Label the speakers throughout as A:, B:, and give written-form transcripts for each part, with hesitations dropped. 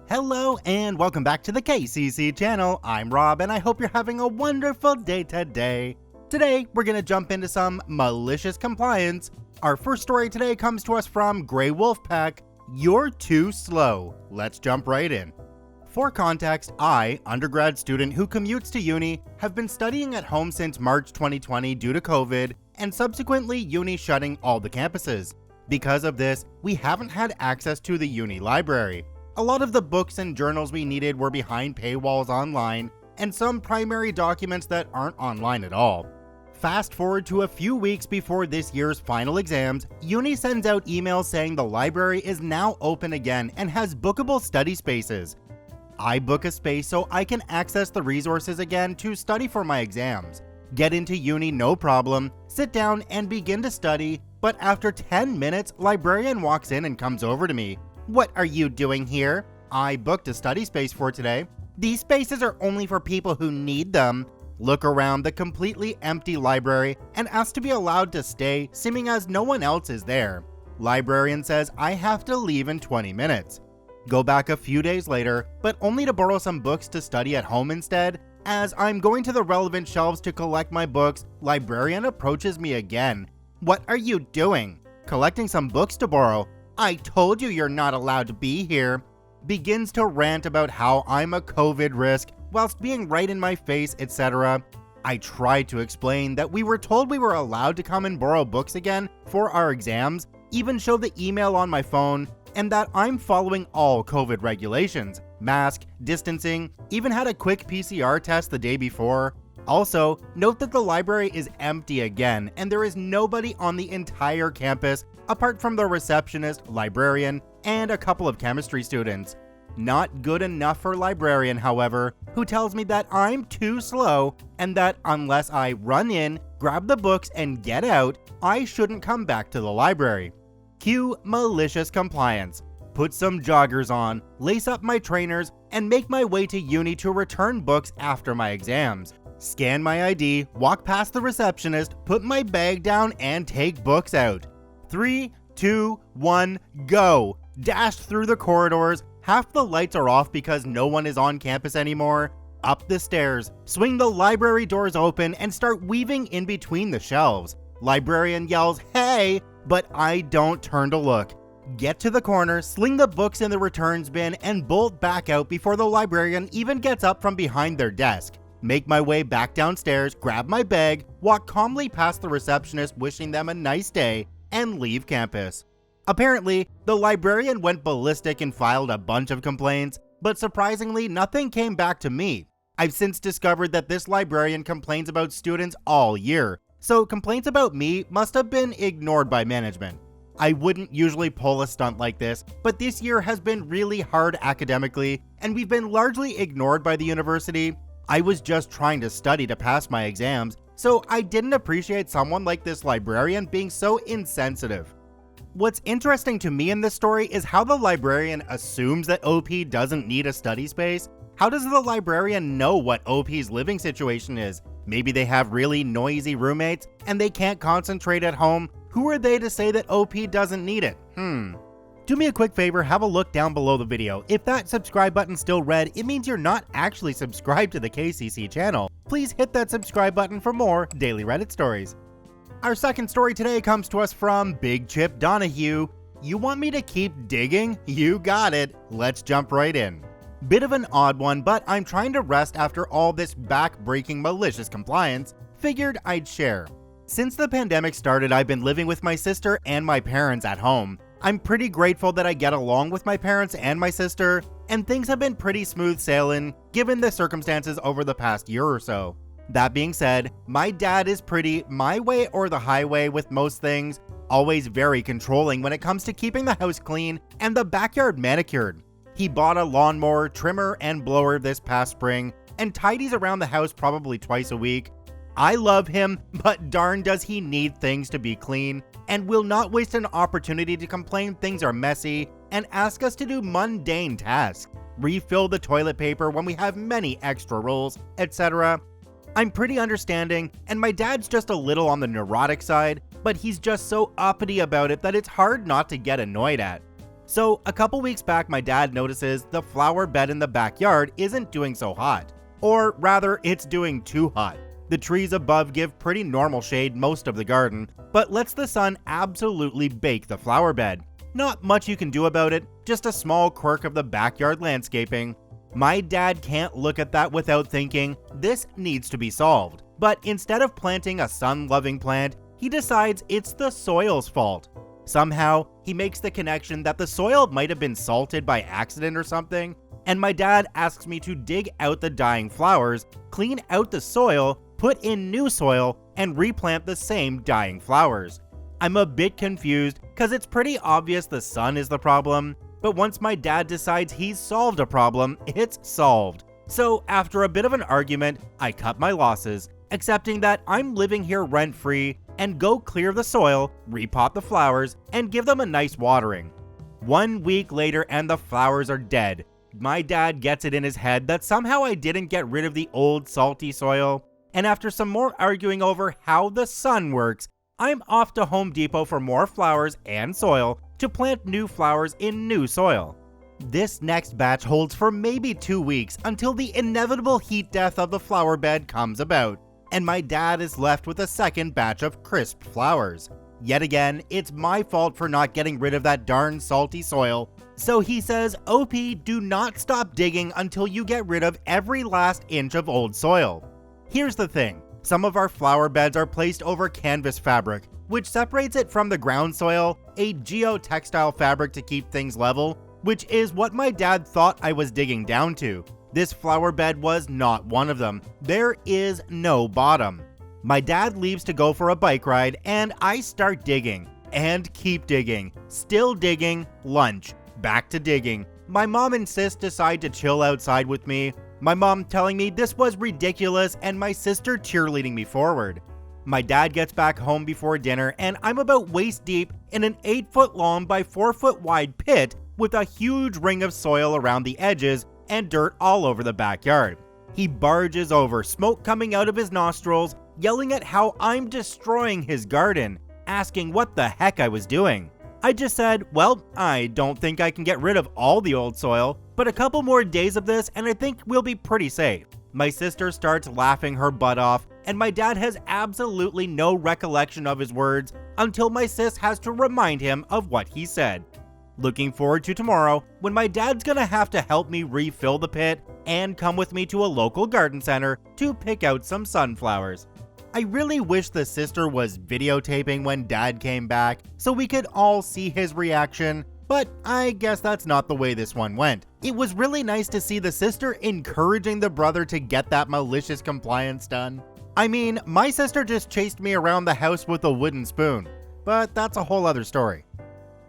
A: Hello and welcome back to the KCC channel. I'm Rob and I hope you're having a wonderful day today. Today, we're going to jump into some malicious compliance. Our first story today comes to us from Grey Wolfpack. You're too slow. Let's jump right in. For context, I, undergrad student who commutes to uni, have been studying at home since March 2020 due to COVID and subsequently uni shutting all the campuses. Because of this, we haven't had access to the uni library. A lot of the books and journals we needed were behind paywalls online, and some primary documents that aren't online at all. Fast forward to a few weeks before this year's final exams, uni sends out emails saying the library is now open again and has bookable study spaces. I book a space so I can access the resources again to study for my exams. Get into uni no problem, sit down and begin to study, but after 10 minutes, librarian walks in and comes over to me. What are you doing here? I booked a study space for today. These spaces are only for people who need them. Look around the completely empty library and ask to be allowed to stay, seeming as no one else is there. Librarian says I have to leave in 20 minutes. Go back a few days later, but only to borrow some books to study at home instead. As I'm going to the relevant shelves to collect my books, librarian approaches me again. What are you doing? Collecting some books to borrow. I told you you're not allowed to be here. Begins to rant about how I'm a COVID risk whilst being right in my face, etc. I tried to explain that we were told we were allowed to come and borrow books again for our exams, even show the email on my phone, and that I'm following all COVID regulations, mask, distancing, even had a quick PCR test the day before. Also, note that the library is empty again and there is nobody on the entire campus apart from the receptionist, librarian, and a couple of chemistry students. Not good enough for librarian, however, who tells me that I'm too slow and that unless I run in, grab the books, and get out, I shouldn't come back to the library. Cue malicious compliance. Put some joggers on, lace up my trainers, and make my way to uni to return books after my exams. Scan my ID, walk past the receptionist, put my bag down, and take books out. 3, 2, 1, go! Dashed through the corridors, half the lights are off because no one is on campus anymore. Up the stairs, swing the library doors open, and start weaving in between the shelves. Librarian yells, "Hey!" but I don't turn to look. Get to the corner, sling the books in the returns bin, and bolt back out before the librarian even gets up from behind their desk. Make my way back downstairs, grab my bag, walk calmly past the receptionist wishing them a nice day, and leave campus. Apparently, the librarian went ballistic and filed a bunch of complaints, but surprisingly, nothing came back to me. I've since discovered that this librarian complains about students all year, so complaints about me must have been ignored by management. I wouldn't usually pull a stunt like this, but this year has been really hard academically, and we've been largely ignored by the university. I was just trying to study to pass my exams, so I didn't appreciate someone like this librarian being so insensitive. What's interesting to me in this story is how the librarian assumes that OP doesn't need a study space. How does the librarian know what OP's living situation is? Maybe they have really noisy roommates and they can't concentrate at home. Who are they to say that OP doesn't need it? Do me a quick favor, have a look down below the video. If that subscribe button's still red, it means you're not actually subscribed to the KCC channel. Please hit that subscribe button for more daily Reddit stories. Our second story today comes to us from Big Chip Donahue. You want me to keep digging? You got it. Let's jump right in. Bit of an odd one, but I'm trying to rest after all this back-breaking malicious compliance. Figured I'd share. Since the pandemic started, I've been living with my sister and my parents at home. I'm pretty grateful that I get along with my parents and my sister, and things have been pretty smooth sailing given the circumstances over the past year or so. That being said, my dad is pretty my way or the highway with most things, always very controlling when it comes to keeping the house clean and the backyard manicured. He bought a lawnmower, trimmer, and blower this past spring, and tidies around the house probably twice a week. I love him, but darn does he need things to be clean, and will not waste an opportunity to complain things are messy and ask us to do mundane tasks, refill the toilet paper when we have many extra rolls, etc. I'm pretty understanding, and my dad's just a little on the neurotic side, but he's just so uppity about it that it's hard not to get annoyed at. So a couple weeks back, my dad notices the flower bed in the backyard isn't doing so hot. Or rather, it's doing too hot. The trees above give pretty normal shade most of the garden, but lets the sun absolutely bake the flower bed. Not much you can do about it, just a small quirk of the backyard landscaping. My dad can't look at that without thinking, this needs to be solved. But instead of planting a sun-loving plant, he decides it's the soil's fault. Somehow, he makes the connection that the soil might have been salted by accident or something, and my dad asks me to dig out the dying flowers, clean out the soil, put in new soil, and replant the same dying flowers. I'm a bit confused because it's pretty obvious the sun is the problem, but once my dad decides he's solved a problem, it's solved. So after a bit of an argument, I cut my losses, accepting that I'm living here rent-free, and go clear the soil, repot the flowers, and give them a nice watering. 1 week later and the flowers are dead. My dad gets it in his head that somehow I didn't get rid of the old salty soil, and after some more arguing over how the sun works, I'm off to Home Depot for more flowers and soil to plant new flowers in new soil. This next batch holds for maybe 2 weeks until the inevitable heat death of the flower bed comes about, and my dad is left with a second batch of crisp flowers. Yet again, it's my fault for not getting rid of that darn salty soil, so he says, OP, do not stop digging until you get rid of every last inch of old soil. Here's the thing, some of our flower beds are placed over canvas fabric, which separates it from the ground soil, a geotextile fabric to keep things level, which is what my dad thought I was digging down to. This flower bed was not one of them. There is no bottom. My dad leaves to go for a bike ride, and I start digging, and keep digging, still digging, lunch, back to digging. My mom and sis decide to chill outside with me, my mom telling me this was ridiculous and my sister cheerleading me forward. My dad gets back home before dinner, and I'm about waist deep in an 8-foot long by 4-foot wide pit with a huge ring of soil around the edges and dirt all over the backyard. He barges over, smoke coming out of his nostrils, yelling at how I'm destroying his garden, asking what the heck I was doing. I just said, well, I don't think I can get rid of all the old soil, but a couple more days of this and I think we'll be pretty safe. My sister starts laughing her butt off, and my dad has absolutely no recollection of his words until my sis has to remind him of what he said. Looking forward to tomorrow when my dad's gonna have to help me refill the pit and come with me to a local garden center to pick out some sunflowers. I really wish the sister was videotaping when dad came back so we could all see his reaction, but I guess that's not the way this one went. It was really nice to see the sister encouraging the brother to get that malicious compliance done. I mean, my sister just chased me around the house with a wooden spoon, but that's a whole other story.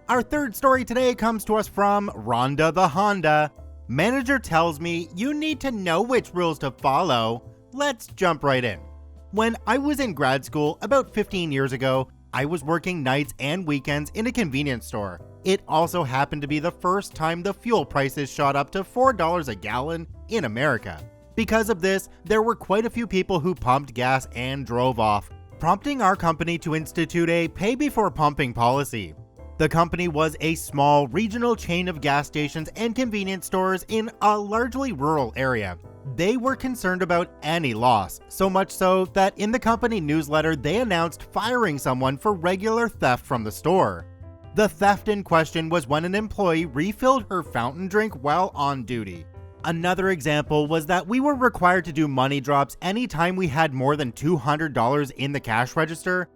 A: Our third story today comes to us from Rhonda the Honda. Manager tells me you need to know which rules to follow. Let's jump right in. When I was in grad school about 15 years ago, I was working nights and weekends in a convenience store. It also happened to be the first time the fuel prices shot up to $4 a gallon in America. Because of this, there were quite a few people who pumped gas and drove off, prompting our company to institute a pay-before-pumping policy. The company was a small regional chain of gas stations and convenience stores in a largely rural area. They were concerned about any loss, so much so that in the company newsletter they announced firing someone for regular theft from the store. The theft in question was when an employee refilled her fountain drink while on duty. Another example was that we were required to do money drops anytime we had more than $200 in the cash register.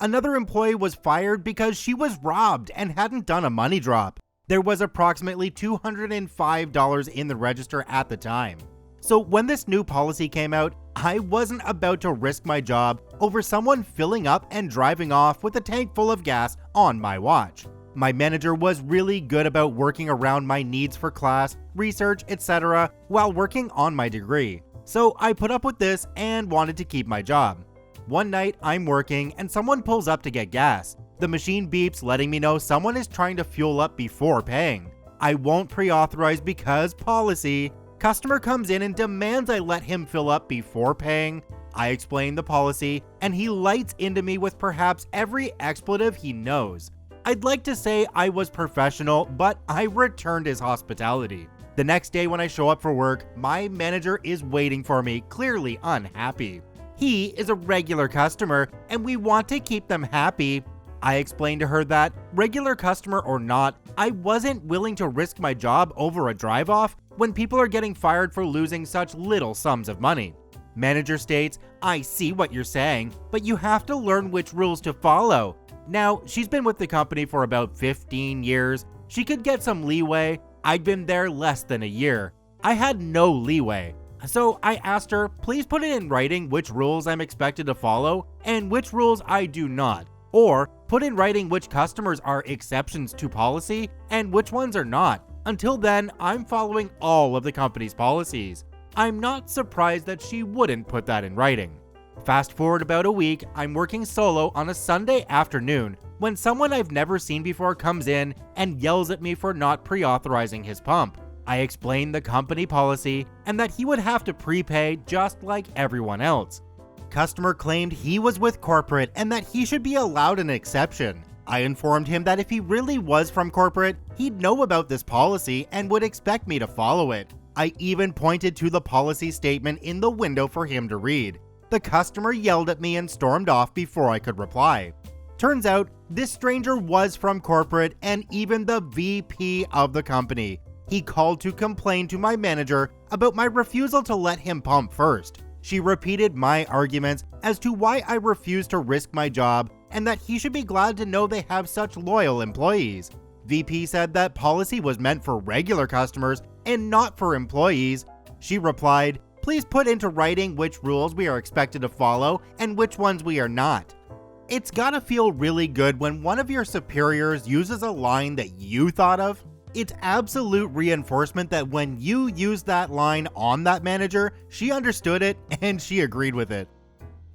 A: Another employee was fired because she was robbed and hadn't done a money drop. There was approximately $205 in the register at the time. So when this new policy came out, I wasn't about to risk my job over someone filling up and driving off with a tank full of gas on my watch. My manager was really good about working around my needs for class, research, etc. while working on my degree. So I put up with this and wanted to keep my job. One night I'm working and someone pulls up to get gas. The machine beeps letting me know someone is trying to fuel up before paying. I won't pre-authorize because policy. Customer comes in and demands I let him fill up before paying. I explain the policy and he lights into me with perhaps every expletive he knows. I'd like to say I was professional, but I returned his hospitality. The next day when I show up for work, my manager is waiting for me, clearly unhappy. He is a regular customer and we want to keep them happy. I explained to her that, regular customer or not, I wasn't willing to risk my job over a drive-off when people are getting fired for losing such little sums of money. Manager states, I see what you're saying, but you have to learn which rules to follow. Now, she's been with the company for about 15 years. She could get some leeway. I'd been there less than a year. I had no leeway. So I asked her, please put it in writing which rules I'm expected to follow and which rules I do not. Or put in writing which customers are exceptions to policy and which ones are not. Until then, I'm following all of the company's policies. I'm not surprised that she wouldn't put that in writing. Fast forward about a week, I'm working solo on a Sunday afternoon when someone I've never seen before comes in and yells at me for not pre-authorizing his pump. I explain the company policy and that he would have to prepay just like everyone else. Customer claimed he was with corporate and that he should be allowed an exception. I informed him that if he really was from corporate, he'd know about this policy and would expect me to follow it. I even pointed to the policy statement in the window for him to read. The customer yelled at me and stormed off before I could reply. Turns out, this stranger was from corporate and even the VP of the company. He called to complain to my manager about my refusal to let him pump first. She repeated my arguments as to why I refused to risk my job and that he should be glad to know they have such loyal employees. VP said that policy was meant for regular customers and not for employees. She replied, please put into writing which rules we are expected to follow and which ones we are not. It's gotta feel really good when one of your superiors uses a line that you thought of. It's absolute reinforcement that when you used that line on that manager, she understood it and she agreed with it.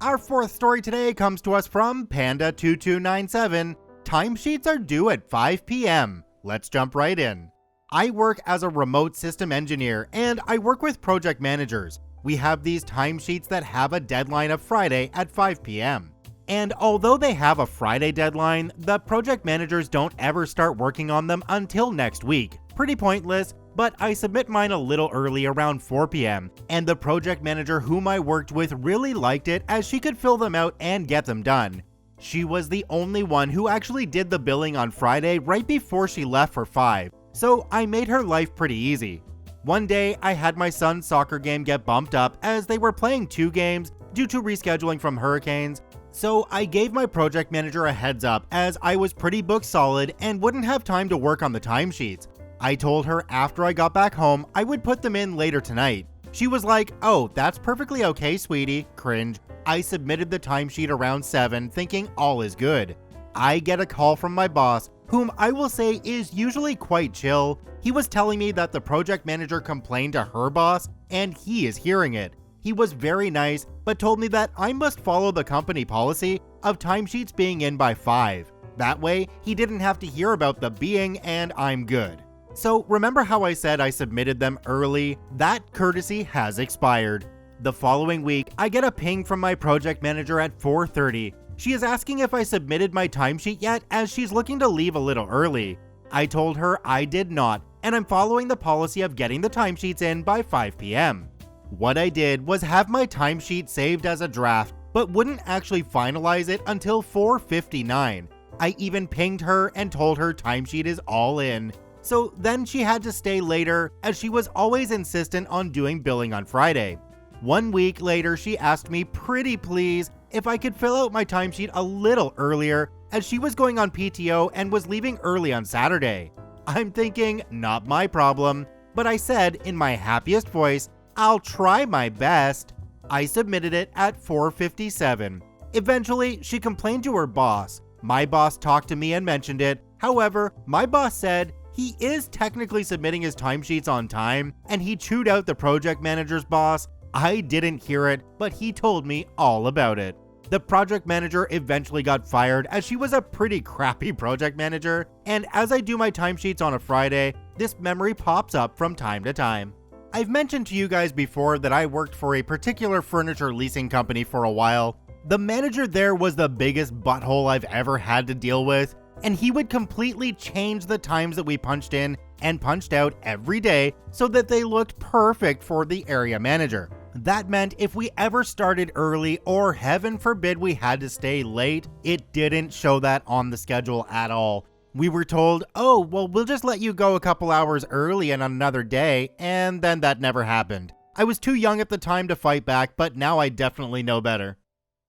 A: Our fourth story today comes to us from Panda2297. Timesheets are due at 5 p.m. Let's jump right in. I work as a remote system engineer and I work with project managers. We have these timesheets that have a deadline of Friday at 5 p.m. And although they have a Friday deadline, the project managers don't ever start working on them until next week. Pretty pointless, but I submit mine a little early around 4 p.m. and the project manager whom I worked with really liked it as she could fill them out and get them done. She was the only one who actually did the billing on Friday right before she left for 5, so I made her life pretty easy. One day, I had my son's soccer game get bumped up as they were playing 2 games due to rescheduling from hurricanes, so I gave my project manager a heads up as I was pretty booked solid and wouldn't have time to work on the timesheets. I told her after I got back home, I would put them in later tonight. She was like, oh, that's perfectly okay, sweetie. Cringe. I submitted the timesheet around 7, thinking all is good. I get a call from my boss, whom I will say is usually quite chill. He was telling me that the project manager complained to her boss, and he is hearing it. He was very nice, but told me that I must follow the company policy of timesheets being in by 5. That way, he didn't have to hear about the being, and I'm good. So remember how I said I submitted them early? That courtesy has expired. The following week, I get a ping from my project manager at 4:30. She is asking if I submitted my timesheet yet as she's looking to leave a little early. I told her I did not, and I'm following the policy of getting the timesheets in by 5 p.m. What I did was have my timesheet saved as a draft, but wouldn't actually finalize it until 4:59. I even pinged her and told her timesheet is all in. So then she had to stay later as she was always insistent on doing billing on Friday. 1 week later, she asked me pretty please if I could fill out my timesheet a little earlier as she was going on PTO and was leaving early on Saturday. I'm thinking, not my problem, but I said in my happiest voice, I'll try my best. I submitted it at 4:57. Eventually, she complained to her boss. My boss talked to me and mentioned it. However, my boss said he is technically submitting his timesheets on time, and he chewed out the project manager's boss. I didn't hear it, but he told me all about it. The project manager eventually got fired as she was a pretty crappy project manager, and as I do my timesheets on a Friday, this memory pops up from time to time. I've mentioned to you guys before that I worked for a particular furniture leasing company for a while. The manager there was the biggest butthole I've ever had to deal with. and he would completely change the times that we punched in and punched out every day so that they looked perfect for the area manager. That meant if we ever started early, or heaven forbid we had to stay late, it didn't show that on the schedule at all. We were told, oh, well, we'll just let you go a couple hours early and on another day, and then that never happened. I was too young at the time to fight back, but now I definitely know better.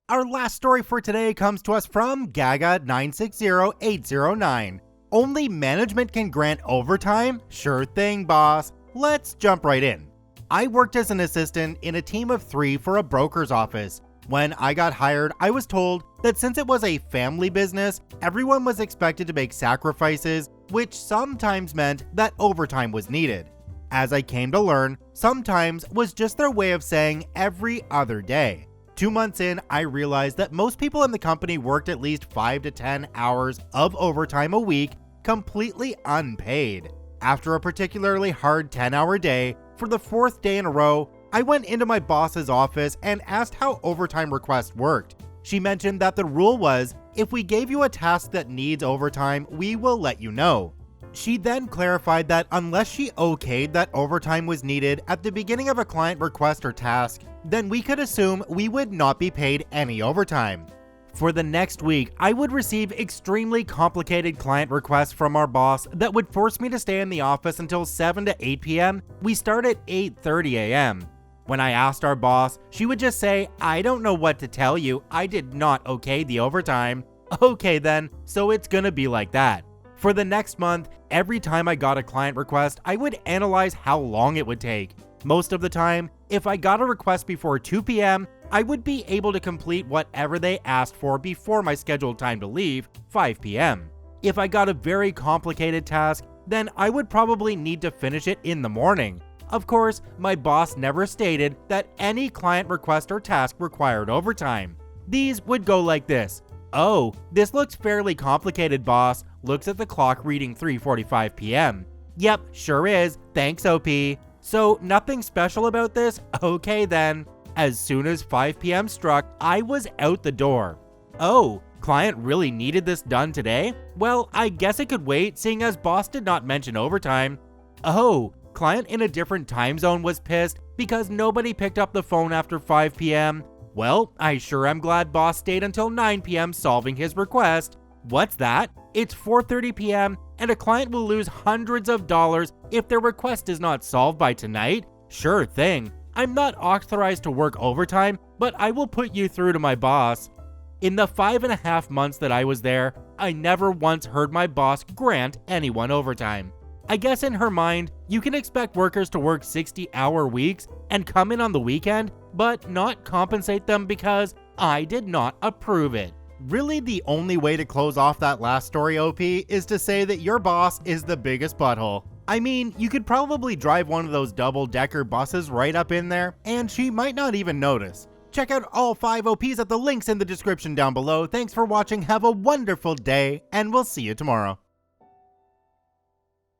A: Our last story for today comes to us from Gaga960809. Only management can grant overtime? Sure thing, boss. Let's jump right in. I worked as an assistant in a team of 3 for a broker's office. When I got hired, I was told that since it was a family business, everyone was expected to make sacrifices, which sometimes meant that overtime was needed. As I came to learn, sometimes was just their way of saying every other day. 2 months in, I realized that most people in the company worked at least 5 to 10 hours of overtime a week, completely unpaid. After a particularly hard 10-hour day, for the 4th day in a row, I went into my boss's office and asked how overtime requests worked. She mentioned that the rule was, if we gave you a task that needs overtime, we will let you know. She then clarified that unless she okayed that overtime was needed at the beginning of a client request or task, then we could assume we would not be paid any overtime. For the next week, I would receive extremely complicated client requests from our boss that would force me to stay in the office until 7 to 8 p.m. We start at 8:30 a.m. When I asked our boss, she would just say, I don't know what to tell you, I did not okay the overtime. Okay then, so it's gonna be like that. For the next month, every time I got a client request, I would analyze how long it would take. Most of the time, if I got a request before 2 p.m., I would be able to complete whatever they asked for before my scheduled time to leave, 5 p.m. If I got a very complicated task, then I would probably need to finish it in the morning. Of course, my boss never stated that any client request or task required overtime. These would go like this. Oh, this looks fairly complicated, boss. Looks at the clock reading 3:45 p.m. Yep, sure is. Thanks, OP. So nothing special about this? Okay then. As soon as 5 p.m. struck, I was out the door. Oh, client really needed this done today? Well, I guess it could wait, seeing as boss did not mention overtime. Oh, client in a different time zone was pissed because nobody picked up the phone after 5 p.m. Well, I sure am glad boss stayed until 9 p.m. solving his request. What's that? It's 4:30 p.m. and a client will lose hundreds of dollars if their request is not solved by tonight? Sure thing. I'm not authorized to work overtime, but I will put you through to my boss. In the 5.5 months that I was there, I never once heard my boss grant anyone overtime. I guess in her mind, you can expect workers to work 60-hour weeks and come in on the weekend, but not compensate them because I did not approve it. Really, the only way to close off that last story, OP, is to say that your boss is the biggest butthole. I mean, you could probably drive one of those double-decker buses right up in there, and she might not even notice. Check out all 5 OPs at the links in the description down below. Thanks for watching, have a wonderful day, and we'll see you tomorrow.